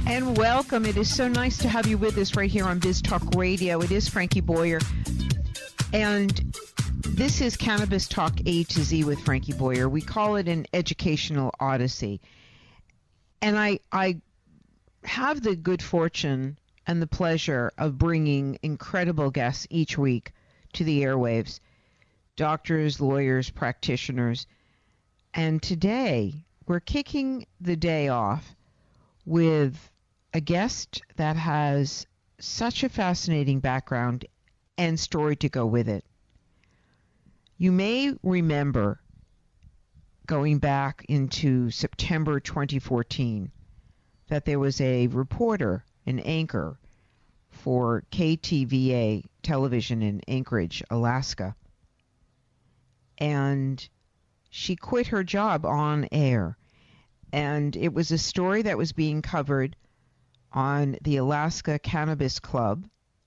And welcome. It is so nice to have you with us right here on Biz Talk Radio. It is Frankie Boyer. And this is Cannabis Talk A to Z with Frankie Boyer. We call it an educational odyssey. And I have the good fortune and the pleasure of bringing incredible guests each week to the airwaves. Doctors, lawyers, practitioners. And today, we're kicking the day off with a guest that has such a fascinating background and story to go with it. You may remember going back into September 2014 that there was a reporter, an anchor for KTVA television in Anchorage, Alaska. And she quit her job on air. And it was a story that was being covered on the Alaska Cannabis Club,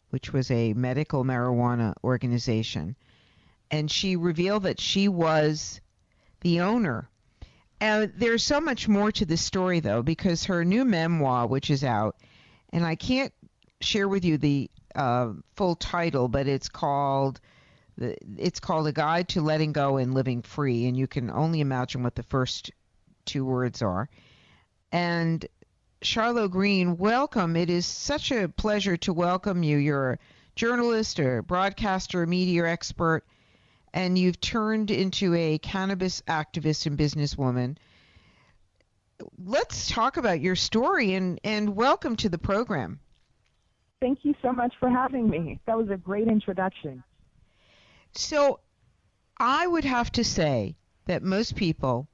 which was a medical marijuana organization. And she revealed that she was the owner. And there's so much more to this story, though, because her new memoir, which is out, and I can't share with you the full title, but it's called A Guide to Letting Go and Living Free, and you can only imagine what the first two words are. And Charlo Greene, welcome. It is such a pleasure to welcome you. You're a journalist, a broadcaster, a media expert, and you've turned into a cannabis activist and businesswoman. Let's talk about your story, and welcome to the program. Thank you so much for having me. That was a great introduction. So I would have to say that most people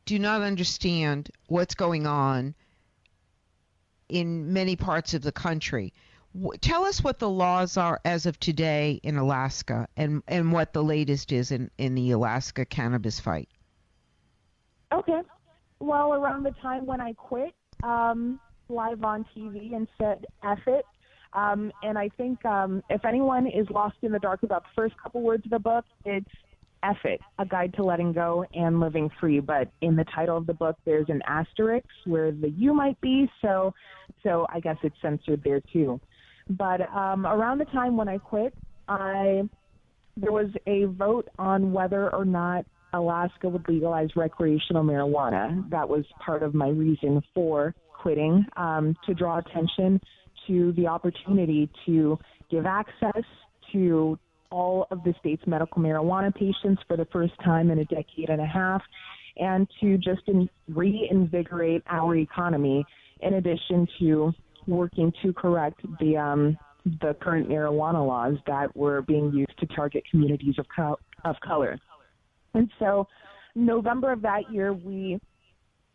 do not understand what's going on in many parts of the country. Tell us what the laws are as of today in Alaska and what the latest is in the Alaska cannabis fight. Okay. Well, around the time when I quit live on TV and said, F it, and I think if anyone is lost in the dark about the first couple words of the book, it's F it, A Guide to Letting Go and Living Free. But in the title of the book, there's an asterisk where the U might be, so I guess it's censored there too. But around the time when I quit, there was a vote on whether or not Alaska would legalize recreational marijuana. That was part of my reason for quitting, to draw attention to the opportunity to give access to all of the state's medical marijuana patients for the first time in a decade and a half, and to just reinvigorate our economy, in addition to working to correct the current marijuana laws that were being used to target communities of color. And so November of that year, we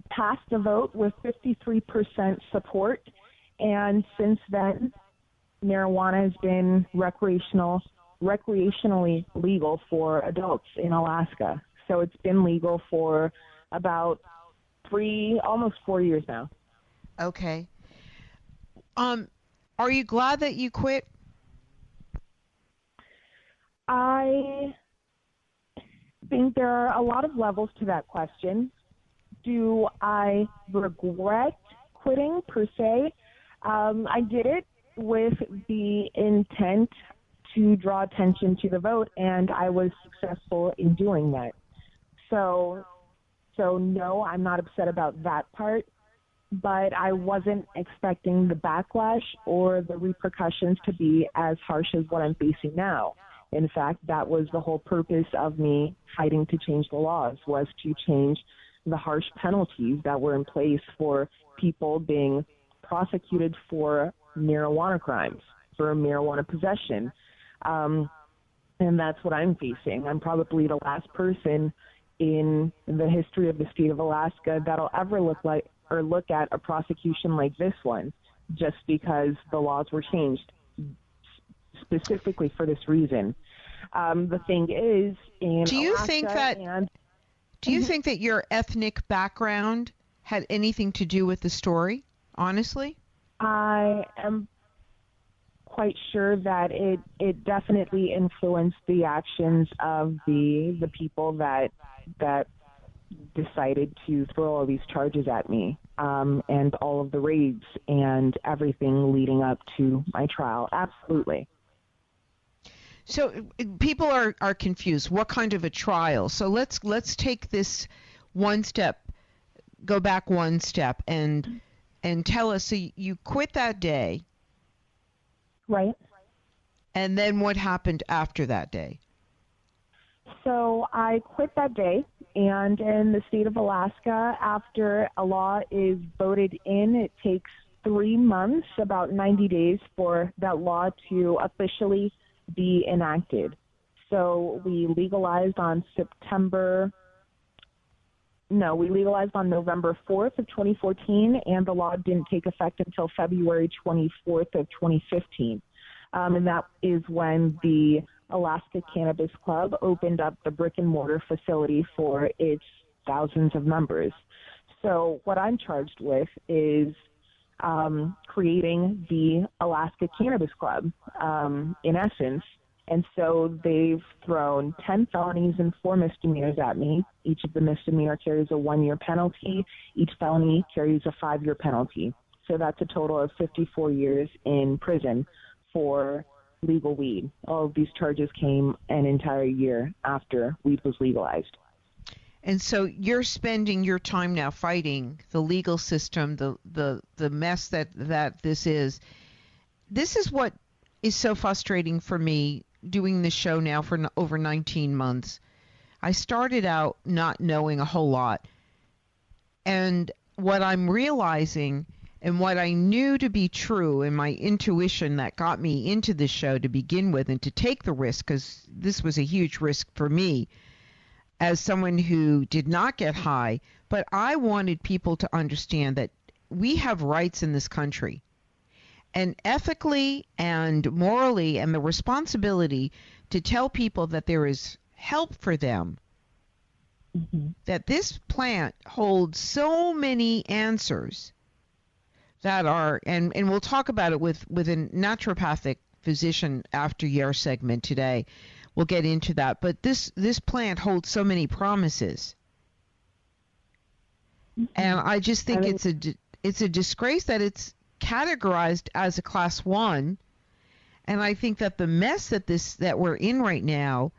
passed a vote with 53% support, and since then, marijuana has been recreationally legal for adults in Alaska. So it's been legal for about almost 4 years now. Okay. Are you glad that you quit? I think there are a lot of levels to that question. Do I regret quitting per se? I did it with the intent to draw attention to the vote, and I was successful in doing that. So no, I'm not upset about that part, but I wasn't expecting the backlash or the repercussions to be as harsh as what I'm facing now. In fact, that was the whole purpose of me fighting to change the laws, was to change the harsh penalties that were in place for people being prosecuted for marijuana crimes, for marijuana possession. And that's what I'm facing. I'm probably the last person in the history of the state of Alaska that'll ever look at a prosecution like this one, just because the laws were changed specifically for this reason. The thing is, do you think that your ethnic background had anything to do with the story? Honestly, I am quite sure that it definitely influenced the actions of the people that decided to throw all these charges at me, and all of the raids and everything leading up to my trial. Absolutely. So people are confused. What kind of a trial? So let's take this one step, go back one step, and tell us. So you quit that day, Right. and then what happened after that day? So I quit that day, and in the state of Alaska, after a law is voted in, it takes 3 months, about 90 days, for that law to officially be enacted. So we legalized on November 4th of 2014, and the law didn't take effect until February 24th of 2015. And that is when the Alaska Cannabis Club opened up the brick and mortar facility for its thousands of members. So what I'm charged with is creating the Alaska Cannabis Club, in essence. And so they've thrown 10 felonies and 4 misdemeanors at me. Each of the misdemeanor carries a 1-year penalty. Each felony carries a 5-year penalty. So that's a total of 54 years in prison for legal weed. All of these charges came an entire year after weed was legalized. And so you're spending your time now fighting the legal system, the mess that this is. This is what is so frustrating for me doing this show now for over 19 months. I started out not knowing a whole lot. And what I'm realizing and what I knew to be true in my intuition that got me into this show to begin with and to take the risk, because this was a huge risk for me as someone who did not get high, but I wanted people to understand that we have rights in this country. And ethically and morally, and the responsibility to tell people that there is help for them, that this plant holds so many answers that are, and we'll talk about it with a naturopathic physician after your segment today. We'll get into that. But this plant holds so many promises. And I just think it's a disgrace that it's categorized as a class 1. And I think that the mess that we're in right now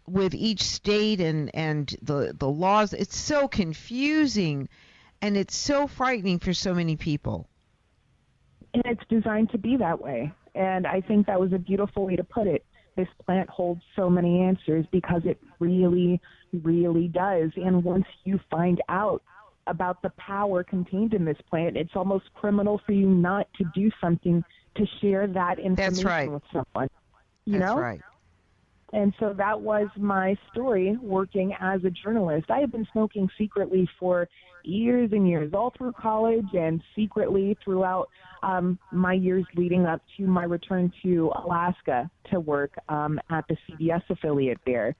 with each state and the laws, it's so confusing and it's so frightening for so many people. And it's designed to be that way. And I think that was a beautiful way to put it. This plant holds so many answers because it really, really does. And once you find out about the power contained in this plant, it's almost criminal for you not to do something to share that information with someone. You know? That's right. And so that was my story working as a journalist. I had been smoking secretly for years and years, all through college and secretly throughout my years leading up to my return to Alaska to work at the CBS affiliate there.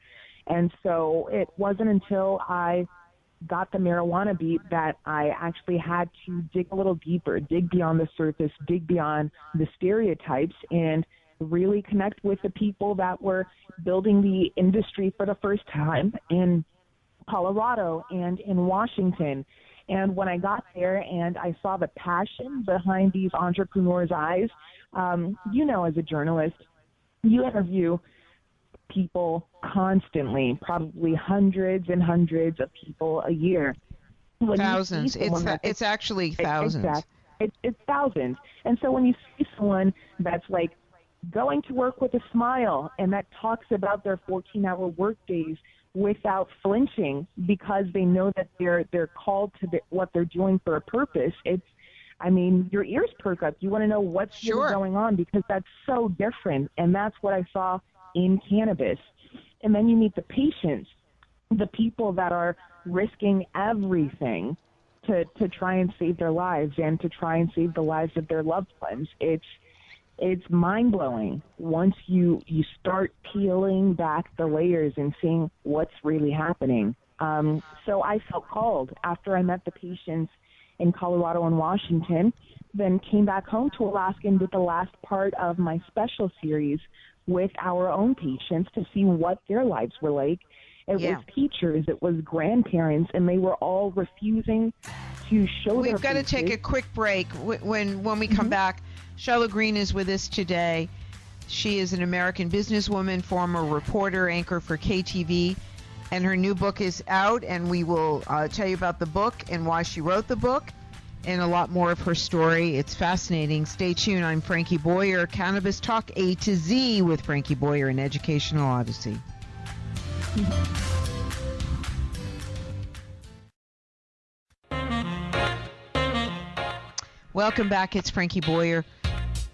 And so it wasn't until I got the marijuana beat that I actually had to dig a little deeper, dig beyond the surface, dig beyond the stereotypes, and really connect with the people that were building the industry for the first time in Colorado and in Washington. And when I got there and I saw the passion behind these entrepreneurs' eyes, as a journalist, you interview people constantly, probably hundreds and hundreds of people a year. Thousands. It's actually thousands. Exactly. It's thousands. And so when you see someone that's like going to work with a smile and that talks about their 14-hour work days without flinching because they know that they're called to what they're doing for a purpose, your ears perk up. You want to know what's really going on because that's so different. And that's what I saw in cannabis. And then you meet the patients, the people that are risking everything to try and save their lives and to try and save the lives of their loved ones. It's mind-blowing once you start peeling back the layers and seeing what's really happening. So I felt called after I met the patients in Colorado and Washington, then came back home to Alaska and did the last part of my special series with our own patients to see what their lives were like It was teachers, it was grandparents, and they were all refusing to show their We've got to take a quick break. When we come back, Charlo Greene is with us today. She is an American businesswoman, former reporter, anchor for KTV, and her new book is out, and we will tell you about the book and why she wrote the book and a lot more of her story. It's fascinating. Stay tuned. I'm Frankie Boyer. Cannabis Talk A to Z with Frankie Boyer, an educational odyssey. Welcome back. It's Frankie Boyer.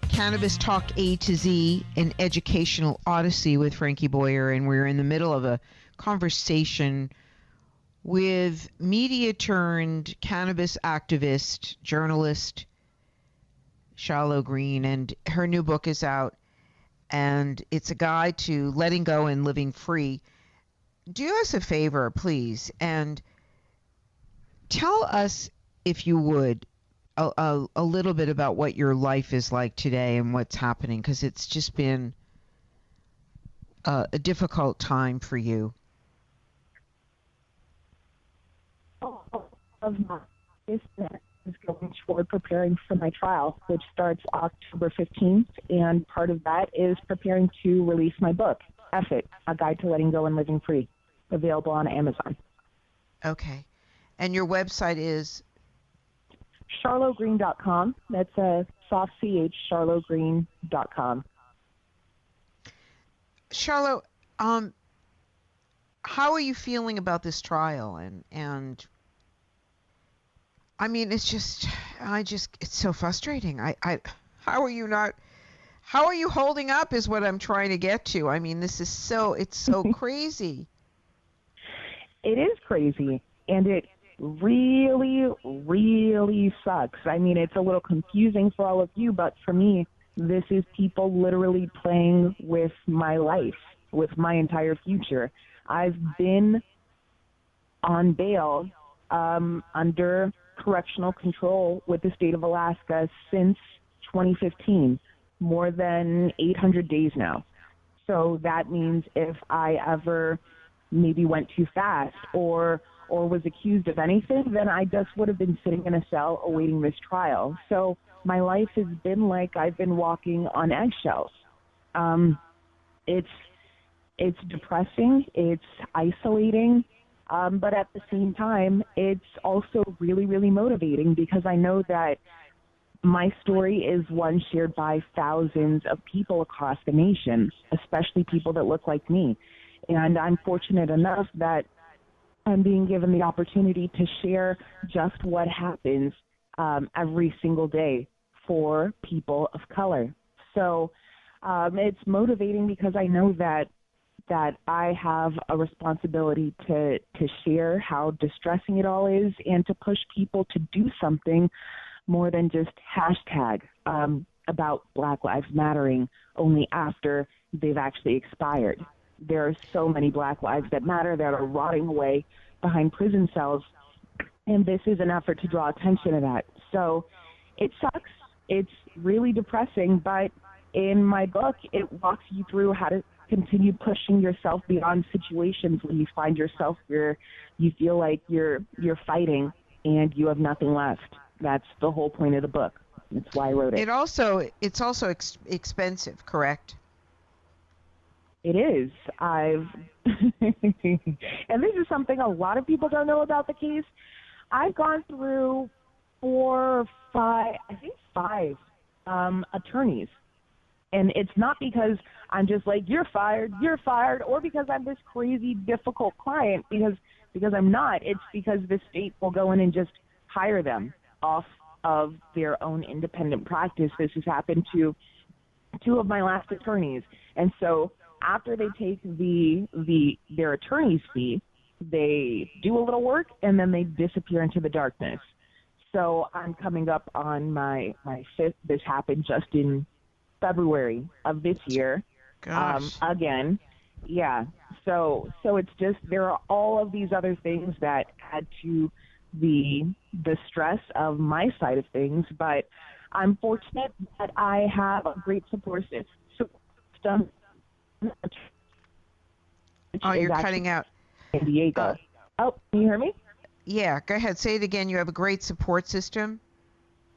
Cannabis Talk A to Z, an educational odyssey with Frankie Boyer, and we're in the middle of a conversation with media turned cannabis activist, journalist, Charlo Greene, and her new book is out, and it's a guide to letting go and living free. Do us a favor, please, and tell us, if you would, a little bit about what your life is like today and what's happening, because it's just been a difficult time for you. Of my business is going toward preparing for my trial, which starts October 15th, and part of that is preparing to release my book, F It, A Guide to Letting Go and Living Free, available on Amazon. Okay. And your website is? CharloGreene.com. That's a soft CH, CharloGreene.com. Charlo, how are you feeling about this trial? And I mean, it's so frustrating. How are you holding up is what I'm trying to get to. I mean, it's so crazy. It is crazy, and it really, really sucks. I mean, it's a little confusing for all of you, but for me, this is people literally playing with my life, with my entire future. I've been on bail under correctional control with the state of Alaska since 2015, more than 800 days now. So that means if I ever maybe went too fast or was accused of anything, then I just would have been sitting in a cell awaiting this trial. So my life has been like I've been walking on eggshells. It's depressing, it's isolating, but at the same time, it's also really, really motivating because I know that my story is one shared by thousands of people across the nation, especially people that look like me. And I'm fortunate enough that I'm being given the opportunity to share just what happens every single day for people of color. So it's motivating because I know that I have a responsibility to share how distressing it all is and to push people to do something more than just hashtag about Black Lives Mattering only after they've actually expired. There are so many Black lives that matter that are rotting away behind prison cells, and this is an effort to draw attention to that. So it sucks. It's really depressing, but in my book, it walks you through how to continue pushing yourself beyond situations when you find yourself where you feel like you're fighting and you have nothing left. That's the whole point of the book. That's why I wrote it. It's also expensive, correct? It is. And this is something a lot of people don't know about the case. I've gone through 4 or 5, I think 5 attorneys. And it's not because I'm just like, you're fired, or because I'm this crazy, difficult client, because I'm not. It's because the state will go in and just hire them off of their own independent practice. This has happened to 2 of my last attorneys. And so after they take their attorney's fee, they do a little work, and then they disappear into the darkness. So I'm coming up on my 5th. This happened just in February of this year. Gosh. Again. Yeah. So it's just, there are all of these other things that add to the stress of my side of things, but I'm fortunate that I have a great support system. Oh, you're cutting out. San Diego. Oh, can you hear me? Yeah, go ahead. Say it again. You have a great support system?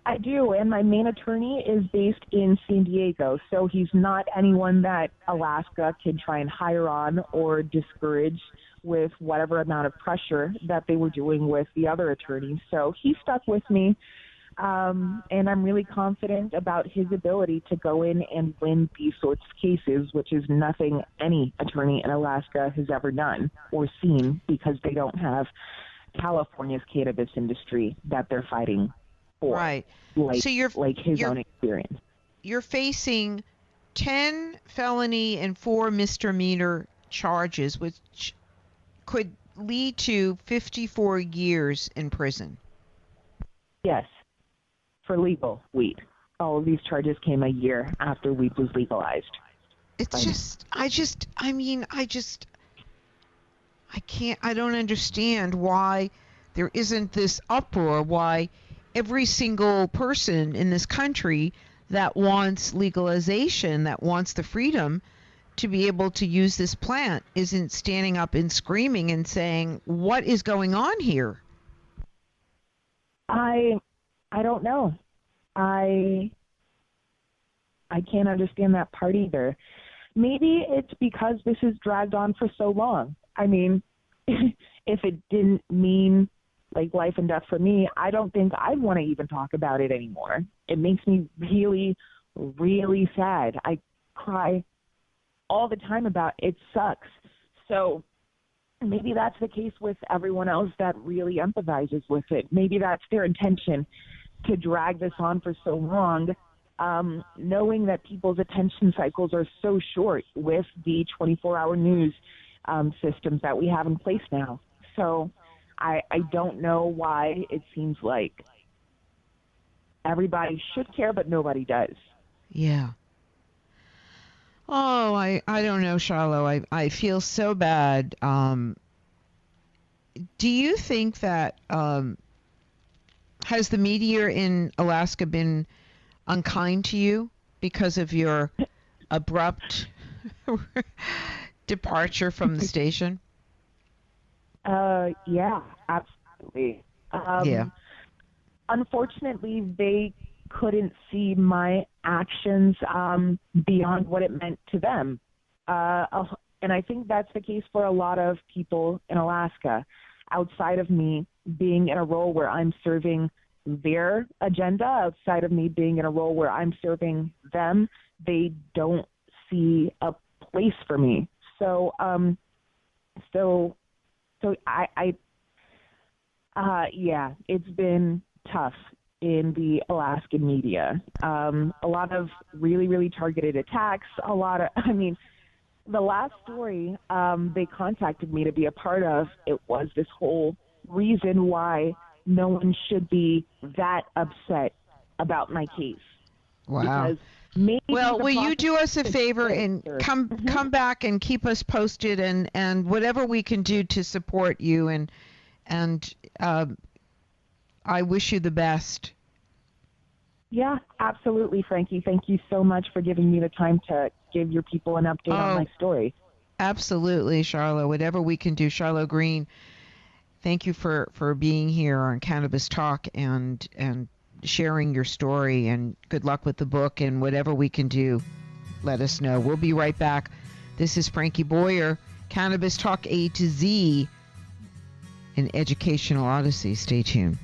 I do, and my main attorney is based in San Diego, so he's not anyone that Alaska can try and hire on or discourage with whatever amount of pressure that they were doing with the other attorneys. So he stuck with me, and I'm really confident about his ability to go in and win these sorts of cases, which is nothing any attorney in Alaska has ever done or seen, because they don't have California's cannabis industry that they're fighting. Right. So like his own experience. You're facing 10 felony and 4 misdemeanor charges, which could lead to 54 years in prison. Yes, for legal weed. All of these charges came a year after weed was legalized. I don't understand why there isn't this uproar, why every single person in this country that wants legalization, that wants the freedom to be able to use this plant, isn't standing up and screaming and saying, what is going on here? I don't know. I can't understand that part either. Maybe it's because this has dragged on for so long. I mean, if it didn't mean like life and death for me, I don't think I'd want to even talk about it anymore. It makes me really, really sad. I cry all the time about it. It sucks. So maybe that's the case with everyone else that really empathizes with it. Maybe that's their intention, to drag this on for so long, knowing that people's attention cycles are so short with the 24-hour news systems that we have in place now. So I don't know why it seems like everybody should care, but nobody does. Yeah. Oh, I don't know, Charlo. I feel so bad. Do you think that has the media in Alaska been unkind to you because of your abrupt departure from the station? Yeah, absolutely. Yeah. Unfortunately, they couldn't see my actions beyond what it meant to them. And I think that's the case for a lot of people in Alaska. Outside of me being in a role where I'm serving their agenda, outside of me being in a role where I'm serving them, they don't see a place for me. So, yeah, it's been tough in the Alaskan media. A lot of really, really targeted attacks. The last story they contacted me to be a part of, it was this whole reason why no one should be that upset about my case. Wow. Well, will you do us a favor and come back and keep us posted, and whatever we can do to support you, and I wish you the best. Yeah, absolutely, Frankie. Thank you so much for giving me the time to give your people an update on my story. Absolutely, Charlo. Whatever we can do. Charlo Greene, thank you for being here on Cannabis Talk and sharing your story, and good luck with the book, and whatever we can do, let us know. We'll be right back. This is Frankie Boyer, Cannabis Talk A to Z, an educational odyssey. Stay tuned.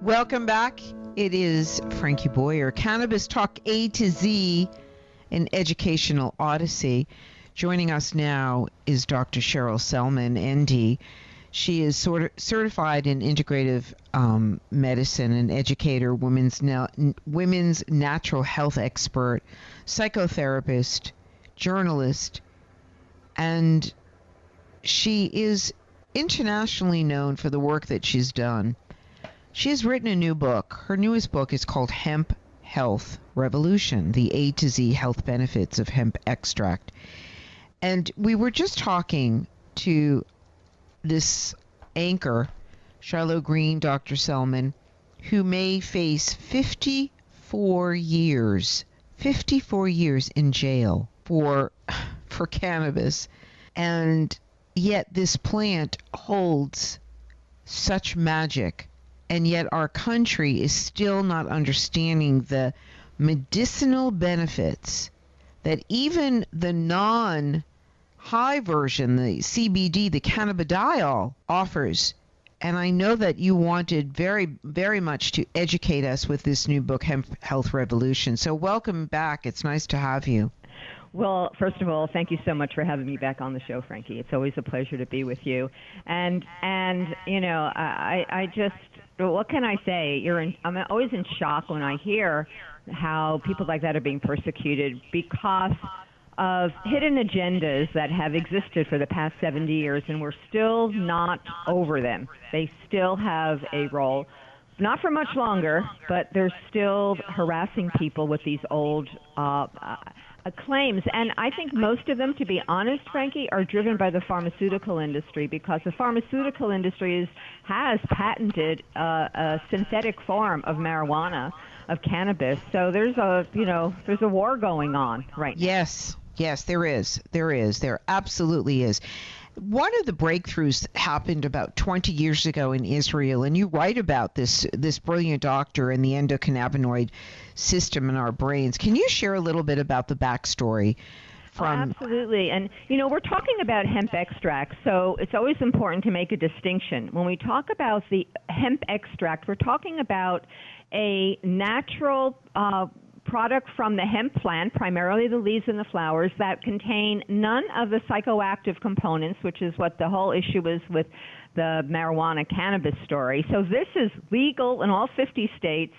Welcome back. It is Frankie Boyer, Cannabis Talk A to Z, an educational odyssey. Joining us now is Dr. Cheryl Selman, ND. She is certified in integrative medicine, an educator, women's natural health expert, psychotherapist, journalist, and she is internationally known for the work that she's done. She has written a new book. Her newest book is called Hemp Health Revolution, the A to Z health benefits of hemp extract. And we were just talking to this anchor, Charlo Greene, Dr. Selman, who may face 54 years in jail for cannabis. And yet this plant holds such magic. And yet our country is still not understanding the medicinal benefits that even the non-high version, the CBD, the cannabidiol, offers. And I know that you wanted very, very much to educate us with this new book, Hemp Health Revolution. So welcome back. It's nice to have you. Well, first of all, thank you so much for having me back on the show, Frankie. It's always a pleasure to be with you. And you know, I just, what can I say? I'm always in shock when I hear how people like that are being persecuted because of hidden agendas that have existed for the past 70 years, and we're still not over them. They still have a role. Not for much longer, but they're still harassing people with these old claims. And I think most of them, to be honest, Frankie, are driven by the pharmaceutical industry, because the pharmaceutical industry has patented a synthetic form of marijuana, of cannabis. So there's a war going on right now. Yes, there is. There absolutely is. One of the breakthroughs happened about 20 years ago in Israel, and you write about this brilliant doctor and the endocannabinoid system in our brains. Can you share a little bit about the backstory? Absolutely. And, we're talking about hemp extract, so it's always important to make a distinction. When we talk about the hemp extract, we're talking about a natural product from the hemp plant, primarily the leaves and the flowers, that contain none of the psychoactive components, which is what the whole issue is with the marijuana cannabis story. So this is legal in all 50 states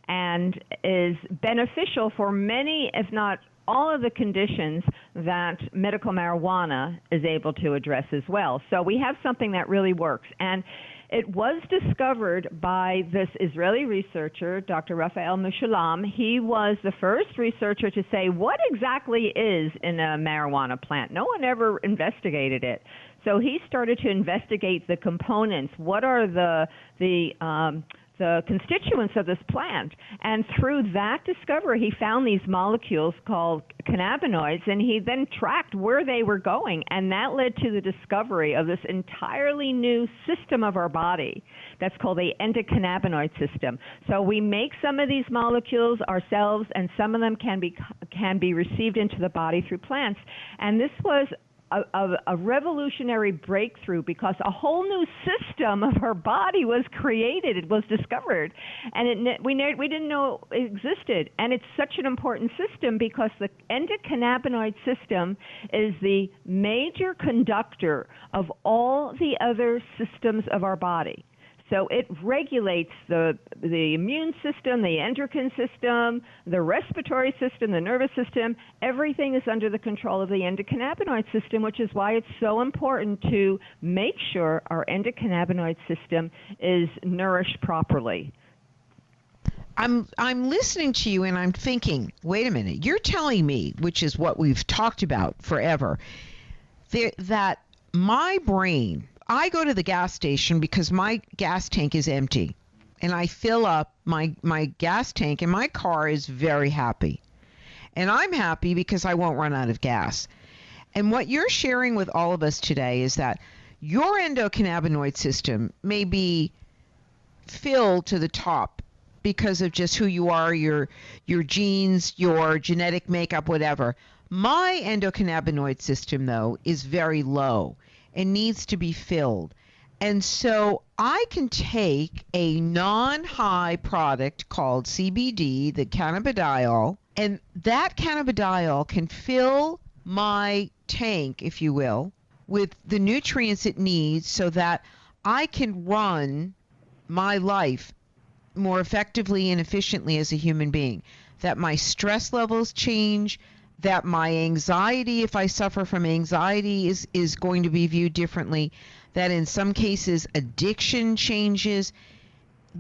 and is beneficial for many, if not all of the conditions that medical marijuana is able to address as well. So we have something that really works. And it was discovered by this Israeli researcher, Dr. Raphael Mechoulam. He was the first researcher to say what exactly is in a marijuana plant. No one ever investigated it. So he started to investigate the components. What are the constituents of this plant? And through that discovery, he found these molecules called cannabinoids, and he then tracked where they were going, and that led to the discovery of this entirely new system of our body that's called the endocannabinoid system. So we make some of these molecules ourselves, and some of them can be received into the body through plants. And this was a revolutionary breakthrough, because a whole new system of our body was created. It was discovered, and we didn't know it existed. And it's such an important system because the endocannabinoid system is the major conductor of all the other systems of our body. So it regulates the immune system, the endocrine system, the respiratory system, the nervous system. Everything is under the control of the endocannabinoid system, which is why it's so important to make sure our endocannabinoid system is nourished properly. I'm listening to you and I'm thinking, wait a minute, you're telling me, which is what we've talked about forever, that my brain, I go to the gas station because my gas tank is empty, and I fill up my gas tank, and my car is very happy. And I'm happy because I won't run out of gas. And what you're sharing with all of us today is that your endocannabinoid system may be filled to the top because of just who you are, your genes, your genetic makeup, whatever. My endocannabinoid system, though, is very low and needs to be filled. And so I can take a non-high product called CBD, the cannabidiol, and that cannabidiol can fill my tank, if you will, with the nutrients it needs so that I can run my life more effectively and efficiently as a human being, that my stress levels change, that my anxiety, if I suffer from anxiety, is going to be viewed differently, that in some cases addiction changes.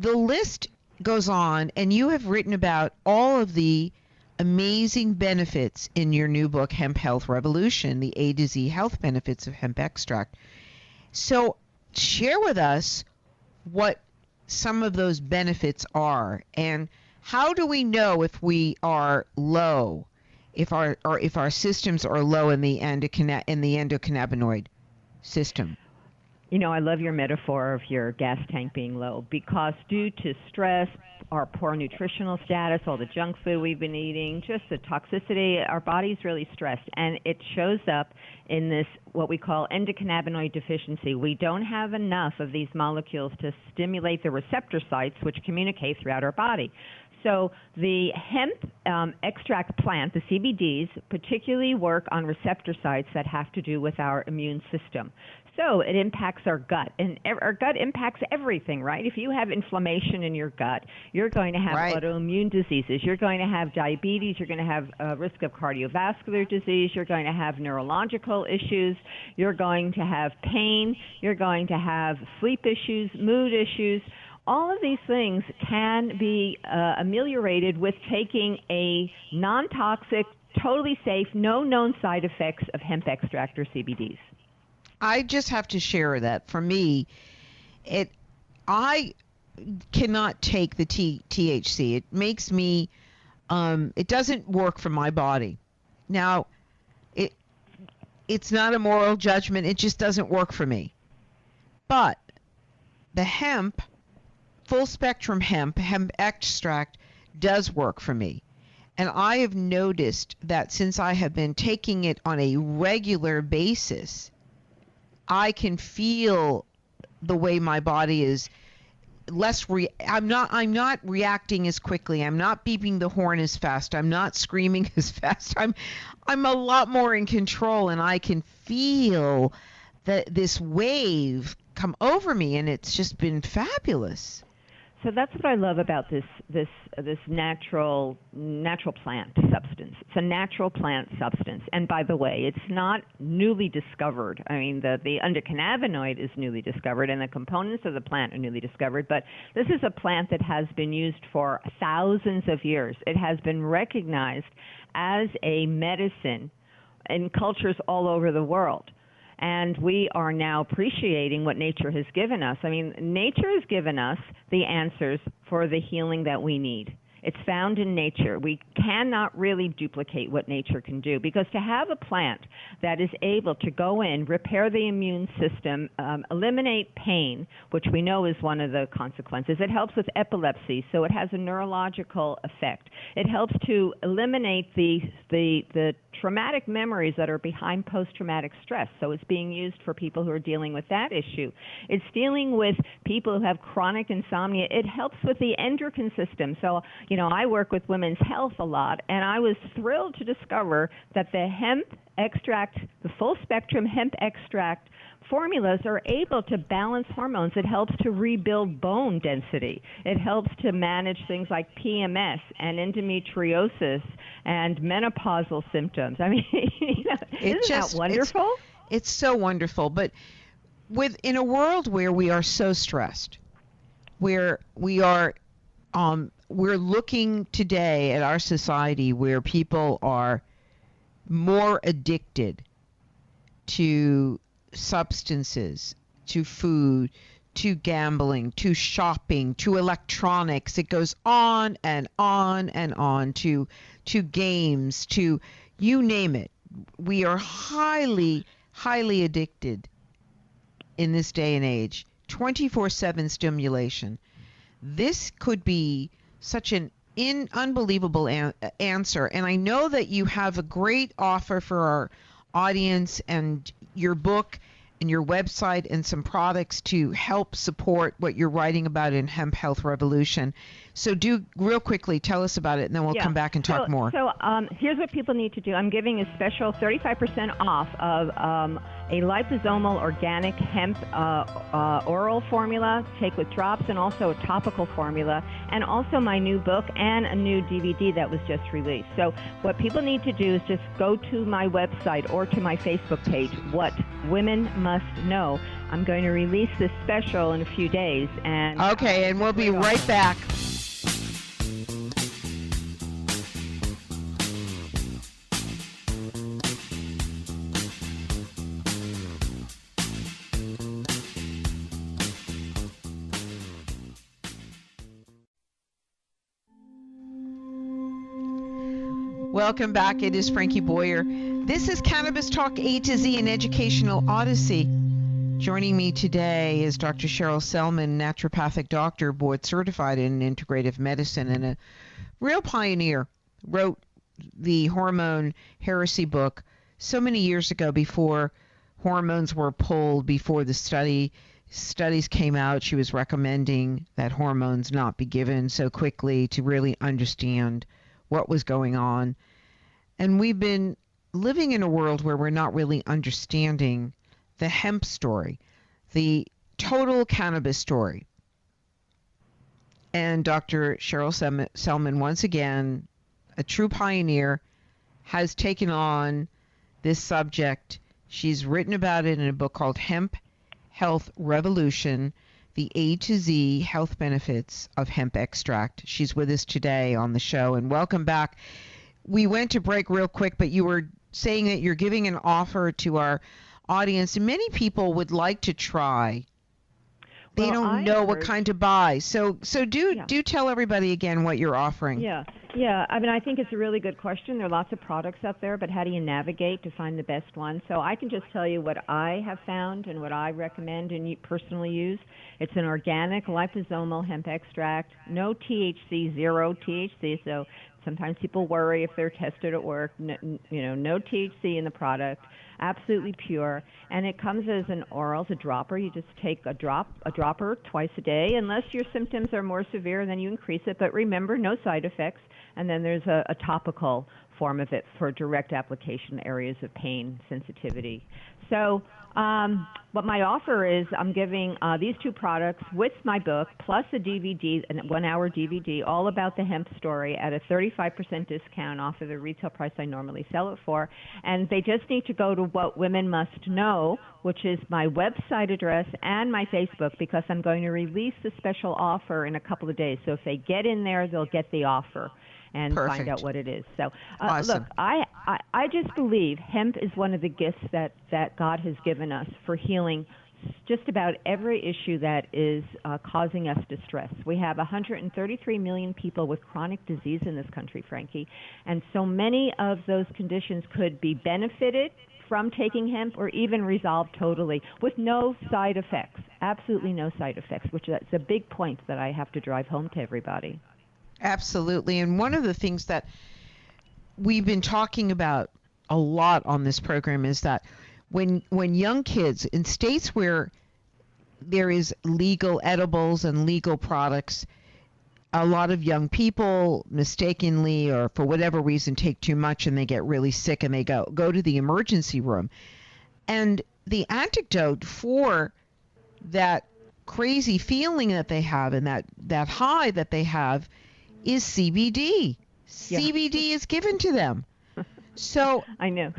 the list goes on, and you have written about all of the amazing benefits in your new book, Hemp Health Revolution, the A to Z health benefits of hemp extract. So share with us what some of those benefits are, and how do we know if we are low, if our systems are low in the endocannabinoid system? You know, I love your metaphor of your gas tank being low, because due to stress, our poor nutritional status, all the junk food we've been eating, just the toxicity, our body's really stressed, and it shows up in this what we call endocannabinoid deficiency. We don't have enough of these molecules to stimulate the receptor sites which communicate throughout our body. So the hemp extract plant, the CBDs, particularly work on receptor sites that have to do with our immune system. So it impacts our gut, and our gut impacts everything, right? If you have inflammation in your gut, you're going to have autoimmune diseases. You're going to have diabetes. You're going to have a risk of cardiovascular disease. You're going to have neurological issues. You're going to have pain. You're going to have sleep issues, mood issues. All of these things can be ameliorated with taking a non-toxic, totally safe, no known side effects of hemp extract or CBDs. I just have to share that for me, I cannot take the THC. It makes me, it doesn't work for my body. Now, it's not a moral judgment. It just doesn't work for me. But the hemp, full spectrum hemp extract does work for me. And I have noticed that since I have been taking it on a regular basis, I can feel the way my body is less I'm not reacting as quickly. I'm not beeping the horn as fast. I'm not screaming as fast. I'm a lot more in control, and I can feel this wave come over me, and it's just been fabulous. So that's what I love about this natural plant substance. It's a natural plant substance. And by the way, it's not newly discovered. I mean, the endocannabinoid is newly discovered, and the components of the plant are newly discovered. But this is a plant that has been used for thousands of years. It has been recognized as a medicine in cultures all over the world. And we are now appreciating what nature has given us. I mean, nature has given us the answers for the healing that we need. It's found in nature. We cannot really duplicate what nature can do, because to have a plant that is able to go in, repair the immune system, eliminate pain, which we know is one of the consequences. It helps with epilepsy, so it has a neurological effect. It helps to eliminate the traumatic memories that are behind post-traumatic stress. So it's being used for people who are dealing with that issue. It's dealing with people who have chronic insomnia. It helps with the endocrine system. So, you know, I work with women's health a lot, and I was thrilled to discover that the hemp extract, the full spectrum hemp extract formulas are able to balance hormones. It helps to rebuild bone density. It helps to manage things like PMS and endometriosis and menopausal symptoms. I mean, isn't that wonderful? It's so wonderful. But in a world where we are so stressed, where we are, we're looking today at our society where people are more addicted to substances, to food, to gambling, to shopping, to electronics. It goes on and on and on, to games, to you name it. We are highly, highly addicted in this day and age. 24/7 stimulation. This could be such an unbelievable answer. And I know that you have a great offer for our audience, and your book and your website and some products to help support what you're writing about in Hemp Health Revolution. So do real quickly, tell us about it, and then we'll come back and talk more. So here's what people need to do. I'm giving a special 35% off of a liposomal organic hemp oral formula, take with drops, and also a topical formula, and also my new book and a new DVD that was just released. So what people need to do is just go to my website or to my Facebook page, What Women Must Know. I'm going to release this special in a few days. And and we'll be right back. Welcome back. It is Frankie Boyer. This is Cannabis Talk A to Z, an educational odyssey. Joining me today is Dr. Cheryl Selman, naturopathic doctor, board certified in integrative medicine, and a real pioneer. Wrote the hormone heresy book so many years ago, before hormones were pulled, before the studies came out. She was recommending that hormones not be given so quickly to really understand what was going on. And we've been living in a world where we're not really understanding the hemp story, the total cannabis story. And Dr. Cheryl Selman, once again, a true pioneer, has taken on this subject. She's written about it in a book called Hemp Health Revolution, the A to Z health benefits of hemp extract. She's with us today on the show, and welcome back. We went to break real quick, but you were saying that you're giving an offer to our audience, and many people would like to try. They don't know what kind to buy. So do tell everybody again what you're offering. Yeah. I mean, I think it's a really good question. There are lots of products out there, but how do you navigate to find the best one? So I can just tell you what I have found and what I recommend and personally use. It's an organic liposomal hemp extract, no THC, zero THC. So sometimes people worry if they're tested at work. No THC in the product. Absolutely pure, and it comes as an oral, as a dropper. You just take a dropper twice a day. Unless your symptoms are more severe, then you increase it. But remember, no side effects. And then there's a topical form of it for direct application areas of pain, sensitivity. So what my offer is, I'm giving these two products with my book, plus a DVD, a 1-hour DVD, all about the hemp story at a 35% discount off of the retail price I normally sell it for. And they just need to go to What Women Must Know, which is my website address and my Facebook, because I'm going to release the special offer in a couple of days. So if they get in there, they'll get the offer and find out what it is. So, awesome. Look, I just believe hemp is one of the gifts that God has given us for healing just about every issue that is causing us distress. We have 133 million people with chronic disease in this country, Frankie, and so many of those conditions could be benefited from taking hemp or even resolved totally with no side effects, absolutely no side effects, which that's a big point that I have to drive home to everybody. Absolutely. And one of the things that we've been talking about a lot on this program is that when young kids in states where there is legal edibles and legal products, a lot of young people mistakenly or for whatever reason take too much and they get really sick and they go to the emergency room. And the antidote for that crazy feeling that they have and that high that they have is CBD. Yeah. CBD is given to them. So I know.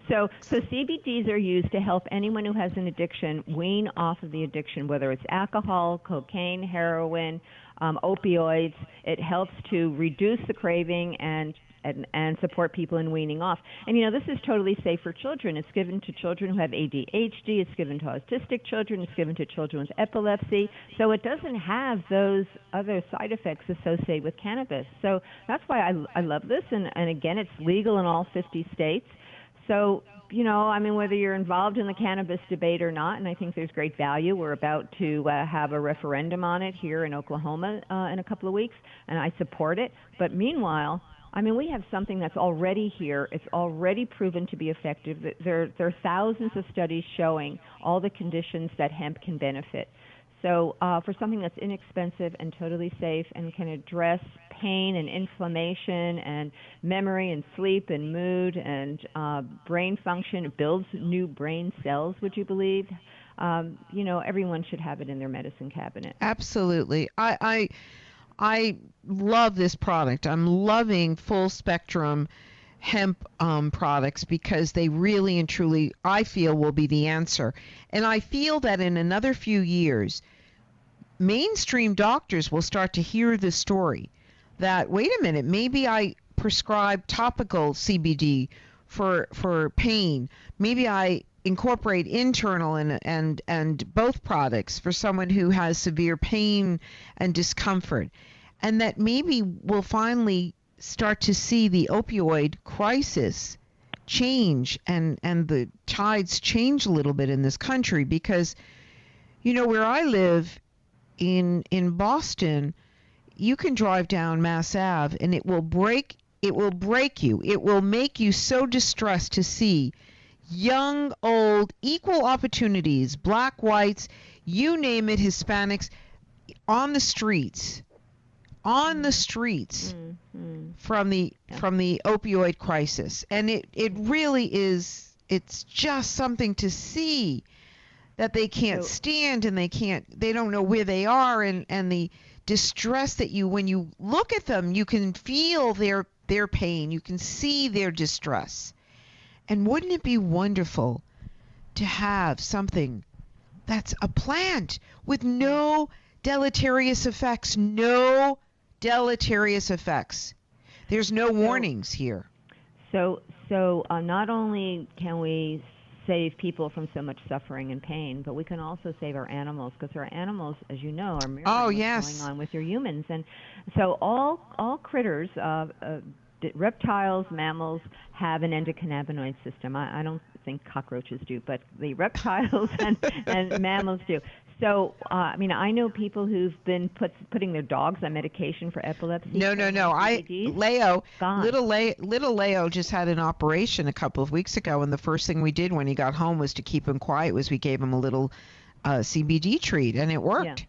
So CBDs are used to help anyone who has an addiction wean off of the addiction, whether it's alcohol, cocaine, heroin, opioids. It helps to reduce the craving and support people in weaning off. And, this is totally safe for children. It's given to children who have ADHD. It's given to autistic children. It's given to children with epilepsy. So it doesn't have those other side effects associated with cannabis. So that's why I love this. And again, it's legal in all 50 states. So, whether you're involved in the cannabis debate or not, and I think there's great value. We're about to have a referendum on it here in Oklahoma in a couple of weeks, and I support it. But meanwhile, we have something that's already here. It's already proven to be effective. There are thousands of studies showing all the conditions that hemp can benefit. So for something that's inexpensive and totally safe and can address pain and inflammation and memory and sleep and mood and brain function, it builds new brain cells, would you believe? Everyone should have it in their medicine cabinet. Absolutely. I love this product. I'm loving full spectrum hemp products because they really and truly, I feel, will be the answer. And I feel that in another few years, mainstream doctors will start to hear the story that, wait a minute, maybe I prescribe topical CBD for pain. Maybe I incorporate internal and both products for someone who has severe pain and discomfort. And that maybe we'll finally start to see the opioid crisis change and the tides change a little bit in this country, because where I live in Boston, you can drive down Mass Ave and it will break you. It will make you so distressed to see young, old, equal opportunities, black, whites, you name it, Hispanics, on the streets from the opioid crisis. And it really is, it's just something to see that they can't stand, and they don't know where they are, and the distress that when you look at them, you can feel their pain, you can see their distress. And wouldn't it be wonderful to have something that's a plant with no deleterious effects, There's no warnings here. So not only can we save people from so much suffering and pain, but we can also save our animals, because our animals, as you know, are mirroring what's going on with your humans. And so all critters, reptiles, mammals, have an endocannabinoid system. I don't think cockroaches do, but the reptiles and mammals do. So, I know people who've been putting their dogs on medication for epilepsy. No. Little Leo just had an operation a couple of weeks ago, and the first thing we did when he got home was to keep him quiet was we gave him a little CBD treat, and it worked.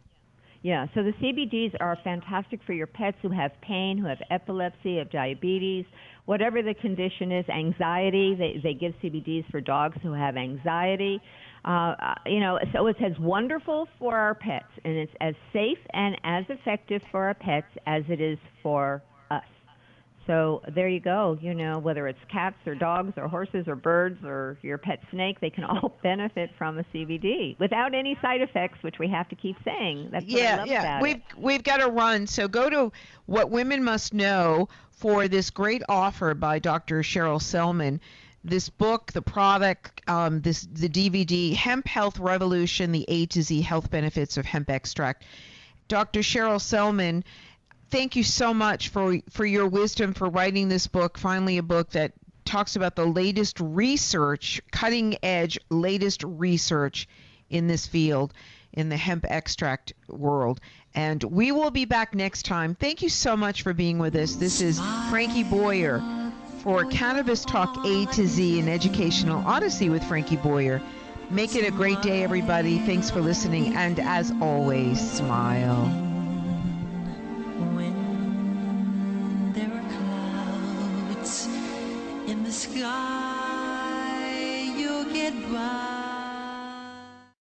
Yeah, so the CBDs are fantastic for your pets who have pain, who have epilepsy, have diabetes, whatever the condition is, anxiety. They give CBDs for dogs who have anxiety. So it's as wonderful for our pets, and it's as safe and as effective for our pets as it is for us. So there you go. Whether it's cats or dogs or horses or birds or your pet snake, they can all benefit from a CBD without any side effects, which we have to keep saying. That's what I love about it. We've got to run. So go to What Women Must Know for this great offer by Dr. Cheryl Selman. This book, the product, the DVD, Hemp Health Revolution, the A to Z Health Benefits of Hemp Extract. Dr. Cheryl Selman, thank you so much for your wisdom, for writing this book, finally a book that talks about the latest research, cutting edge, latest research in this field, in the hemp extract world. And we will be back next time. Thank you so much for being with us. This is Frankie Boyer for Cannabis Talk A to Z, an educational odyssey with Frankie Boyer. Make it a great day, everybody. Thanks for listening. And as always, smile. When there are clouds in the sky, you'll get by.